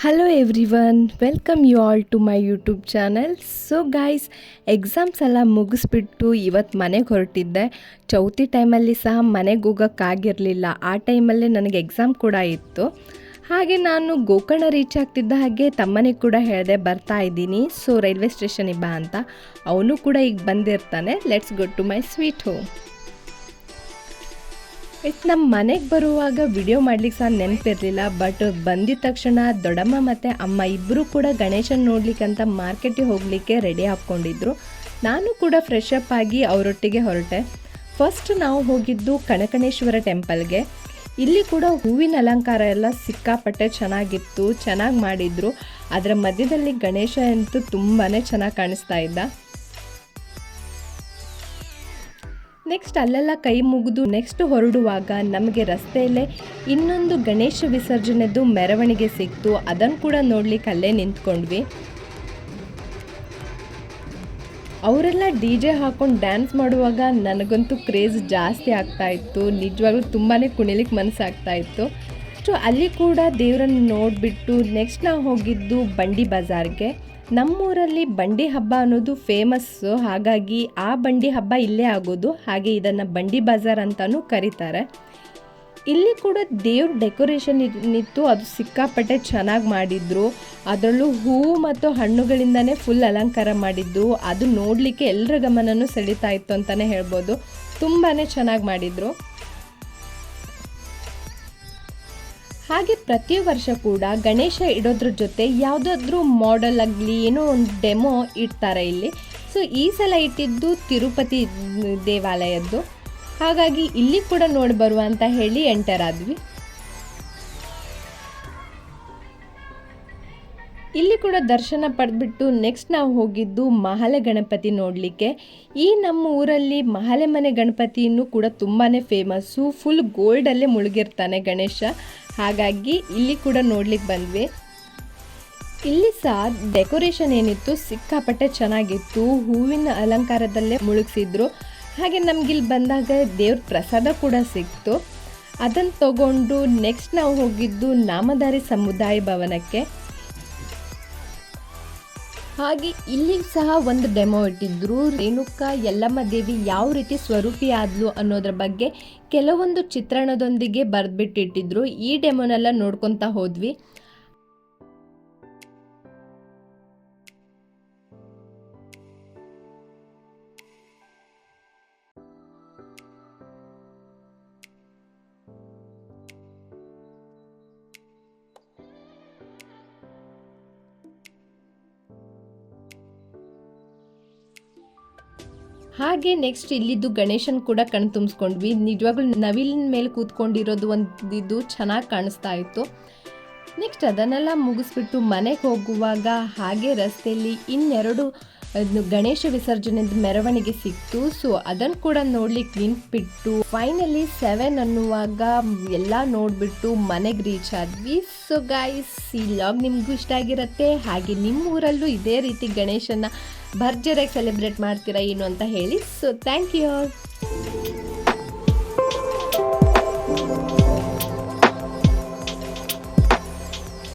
Hello everyone, welcome you all to my YouTube channel. So guys, exams ಎಲ್ಲ ಮುಗಿಸ್ಬಿಟ್ಟು ಇವತ್ತು ಮನೆಗೆ ಹೊರಟಿದ್ದೆ. ಚೌತಿ ಟೈಮಲ್ಲಿ ಸಹ ಮನೆಗೆ ಹೋಗೋಕ್ಕಾಗಿರಲಿಲ್ಲ. ಆ ಟೈಮಲ್ಲೇ ನನಗೆ ಎಕ್ಸಾಮ್ ಕೂಡ ಇತ್ತು. ಹಾಗೆ ನಾನು ಗೋಕರ್ಣ ರೀಚ್ ಆಗ್ತಿದ್ದ ಹಾಗೆ ತಮ್ಮನಿಗೆ ಕೂಡ ಹೇಳಿದೆ ಬರ್ತಾ ಇದ್ದೀನಿ, ಸೊ ರೈಲ್ವೆ ಸ್ಟೇಷನಿಗೆ ಬಾ ಅಂತ. ಅವನು ಕೂಡ ಈಗ ಬಂದಿರ್ತಾನೆ. Let's go to my sweet home. ನಮ್ಮ ಮನೆಗೆ ಬರುವಾಗ ವಿಡಿಯೋ ಮಾಡ್ಲಿಕ್ಕೆ ಸಹ ನೆನಪಿರಲಿಲ್ಲ. ಬಟ್ ಬಂದಿದ ತಕ್ಷಣ ದೊಡ್ಡಮ್ಮ ಮತ್ತು ಅಮ್ಮ ಇಬ್ಬರು ಕೂಡ ಗಣೇಶನ ನೋಡ್ಲಿಕ್ಕಂತ ಮಾರ್ಕೆಟಿಗೆ ಹೋಗಲಿಕ್ಕೆ ರೆಡಿ ಹಾಕ್ಕೊಂಡಿದ್ರು. ನಾನು ಕೂಡ ಫ್ರೆಶ್ ಅಪ್ ಆಗಿ ಅವರೊಟ್ಟಿಗೆ ಹೊರಟೆ. ಫಸ್ಟ್ ನಾವು ಹೋಗಿದ್ದು ಕನಕಣೇಶ್ವರ ಟೆಂಪಲ್ಗೆ. ಇಲ್ಲಿ ಕೂಡ ಹೂವಿನ ಅಲಂಕಾರ ಎಲ್ಲ ಸಿಕ್ಕಾಪಟ್ಟೆ ಚೆನ್ನಾಗಿತ್ತು, ಚೆನ್ನಾಗಿ ಮಾಡಿದ್ರು. ಅದರ ಮಧ್ಯದಲ್ಲಿ ಗಣೇಶ ಅಂತೂ ತುಂಬಾ ಚೆನ್ನಾಗಿ ಕಾಣಿಸ್ತಾ ಇದ್ದ. ನೆಕ್ಸ್ಟ್ ಅಲ್ಲೆಲ್ಲ ಕೈ ಮುಗಿದು ನೆಕ್ಸ್ಟ್ ಹೊರಡುವಾಗ ನಮಗೆ ರಸ್ತೆಯಲ್ಲೇ ಇನ್ನೊಂದು ಗಣೇಶ ವಿಸರ್ಜನೆದು ಮೆರವಣಿಗೆ ಸಿಕ್ತು. ಅದನ್ನು ಕೂಡ ನೋಡ್ಲಿಕ್ಕೆ ಅಲ್ಲೇ ನಿಂತ್ಕೊಂಡ್ವಿ. ಅವರೆಲ್ಲ DJ ಹಾಕೊಂಡು ಡ್ಯಾನ್ಸ್ ಮಾಡುವಾಗ ನನಗಂತೂ ಕ್ರೇಜ್ ಜಾಸ್ತಿ ಆಗ್ತಾ ಇತ್ತು. ನಿಜವಾಗ್ಲೂ ತುಂಬಾ ಕುಣಿಲಿಕ್ಕೆ ಮನಸ್ಸಾಗ್ತಾ ಇತ್ತು. ಸೊ ಅಲ್ಲಿ ಕೂಡ ದೇವರನ್ನು ನೋಡಿಬಿಟ್ಟು ನೆಕ್ಸ್ಟ್ ನಾವು ಹೋಗಿದ್ದು ಬಂಡಿ ಬಜಾರ್ಗೆ. ನಮ್ಮೂರಲ್ಲಿ ಬಂಡಿ ಹಬ್ಬ ಅನ್ನೋದು ಫೇಮಸ್ಸು, ಹಾಗಾಗಿ ಆ ಬಂಡಿ ಹಬ್ಬ ಇಲ್ಲೇ ಆಗೋದು. ಹಾಗೆ ಇದನ್ನು ಬಂಡಿ ಬಜಾರ್ ಅಂತಲೂ ಕರೀತಾರೆ. ಇಲ್ಲಿ ಕೂಡ ದೇವ್ರ ಡೆಕೋರೇಷನ್ ಇತ್ತು, ಅದು ಸಿಕ್ಕಾಪಟ್ಟೆ ಚೆನ್ನಾಗಿ ಮಾಡಿದ್ರು. ಅದರಲ್ಲೂ ಹೂವು ಮತ್ತು ಹಣ್ಣುಗಳಿಂದನೇ ಫುಲ್ ಅಲಂಕಾರ ಮಾಡಿದ್ದು. ಅದು ನೋಡಲಿಕ್ಕೆ ಎಲ್ಲರ ಗಮನನೂ ಸೆಳೀತಾ ಇತ್ತು ಅಂತಲೇ ಹೇಳ್ಬೋದು. ತುಂಬಾ ಚೆನ್ನಾಗಿ ಮಾಡಿದರು. ಹಾಗೆ ಪ್ರತಿ ವರ್ಷ ಕೂಡ ಗಣೇಶ ಇಡೋದ್ರ ಜೊತೆ ಯಾವುದಾದ್ರೂ ಮಾಡೆಲ್ ಆಗಲಿ ಏನೋ ಒಂದು ಡೆಮೋ ಇಡ್ತಾರೆ ಇಲ್ಲಿ. ಸೊ ಈ ಸಲ ಇಟ್ಟಿದ್ದು ತಿರುಪತಿ ದೇವಾಲಯದ್ದು. ಹಾಗಾಗಿ ಇಲ್ಲಿ ಕೂಡ ನೋಡಿ ಬರುವ ಅಂತ ಹೇಳಿ ಎಂಟರ್ ಆದ್ವಿ. ಇಲ್ಲಿ ಕೂಡ ದರ್ಶನ ಪಡೆದ್ಬಿಟ್ಟು ನೆಕ್ಸ್ಟ್ ನಾವು ಹೋಗಿದ್ದು ಮಹಾಲೆ ಗಣಪತಿ ನೋಡಲಿಕ್ಕೆ. ಈ ನಮ್ಮ ಊರಲ್ಲಿ ಮಹಾಲೆ ಮನೆ ಗಣಪತಿನೂ ಕೂಡ ತುಂಬಾ ಫೇಮಸ್ಸು. ಫುಲ್ ಗೋಲ್ಡಲ್ಲೇ ಮುಳುಗಿರ್ತಾನೆ ಗಣೇಶ. ಹಾಗಾಗಿ ಇಲ್ಲಿ ಕೂಡ ನೋಡ್ಲಿಕ್ಕೆ ಬಂದ್ವಿ. ಇಲ್ಲಿ ಸಹ ಡೆಕೋರೇಷನ್ ಏನಿತ್ತು ಸಿಕ್ಕಾಪಟ್ಟೆ ಚೆನ್ನಾಗಿತ್ತು. ಹೂವಿನ ಅಲಂಕಾರದಲ್ಲೇ ಮುಳುಗಿಸಿದ್ರು. ಹಾಗೆ ನಮಗಿಲ್ಲಿ ಬಂದಾಗ ದೇವ್ರ ಪ್ರಸಾದ ಕೂಡ ಸಿಕ್ತು. ಅದನ್ನು ತಗೊಂಡು ನೆಕ್ಸ್ಟ್ ನಾವು ಹೋಗಿದ್ದು ನಾಮಧಾರಿ ಸಮುದಾಯ ಭವನಕ್ಕೆ. ಹಾಗೆ ಇಲ್ಲಿ ಸಹ ಒಂದು ಡೆಮೋ ಇಟ್ಟಿದ್ರು. ರೇಣುಕಾ ಯಲ್ಲಮ್ಮ ದೇವಿ ಯಾವ ರೀತಿ ಸ್ವರೂಪಿ ಆದ್ಲು ಅನ್ನೋದ್ರ ಬಗ್ಗೆ ಕೆಲವೊಂದು ಚಿತ್ರಣದೊಂದಿಗೆ ಬರೆದ್ಬಿಟ್ಟಿಟ್ಟಿದ್ರು. ಈ ಡೆಮೋನೆಲ್ಲ ನೋಡ್ಕೊತಾ ಹೋದ್ವಿ. ಹಾಗೆ ನೆಕ್ಸ್ಟ್ ಇಲ್ಲಿದ್ದು ಗಣೇಶನ್ ಕೂಡ ಕಣ್ ತುಂಬಿಸ್ಕೊಂಡ್ವಿ. ನಿಜವಾಗ್ಲೂ ನವಿಲಿನ ಮೇಲೆ ಕೂತ್ಕೊಂಡಿರೋದು ಒಂದಿದ್ದು ಚೆನ್ನಾಗಿ ಕಾಣಿಸ್ತಾ ಇತ್ತು. ನೆಕ್ಸ್ಟ್ ಅದನ್ನೆಲ್ಲ ಮುಗಿಸ್ಬಿಟ್ಟು ಮನೆಗೆ ಹೋಗುವಾಗ ಹಾಗೆ ರಸ್ತೆಯಲ್ಲಿ ಇನ್ನೆರಡು ಗಣೇಶ ವಿಸರ್ಜನೆದ ಮೆರವಣಿಗೆ ಸಿಕ್ತು. ಸೊ ಅದನ್ನು ಕೂಡ ನೋಡ್ಲಿಕ್ಕೆ ನಿಂತ್ಬಿಟ್ಟು ಫೈನಲಿ 7 ಅನ್ನುವಾಗ ಎಲ್ಲ ನೋಡಿಬಿಟ್ಟು ಮನೆಗೆ ರೀಚ್ ಆದ್ವಿ. ಸೊ ಗಾಯ್ಸ್, ಈ ಲಾಗ್ ನಿಮಗೂ ಇಷ್ಟ ಆಗಿರುತ್ತೆ. ಹಾಗೆ ನಿಮ್ಮ ಊರಲ್ಲೂ ಇದೇ ರೀತಿ ಗಣೇಶನ ಭರ್ಜರಿಯಾಗಿ ಸೆಲೆಬ್ರೇಟ್ ಮಾಡ್ತೀರಾ ಏನು ಅಂತ ಹೇಳಿ. So thank you.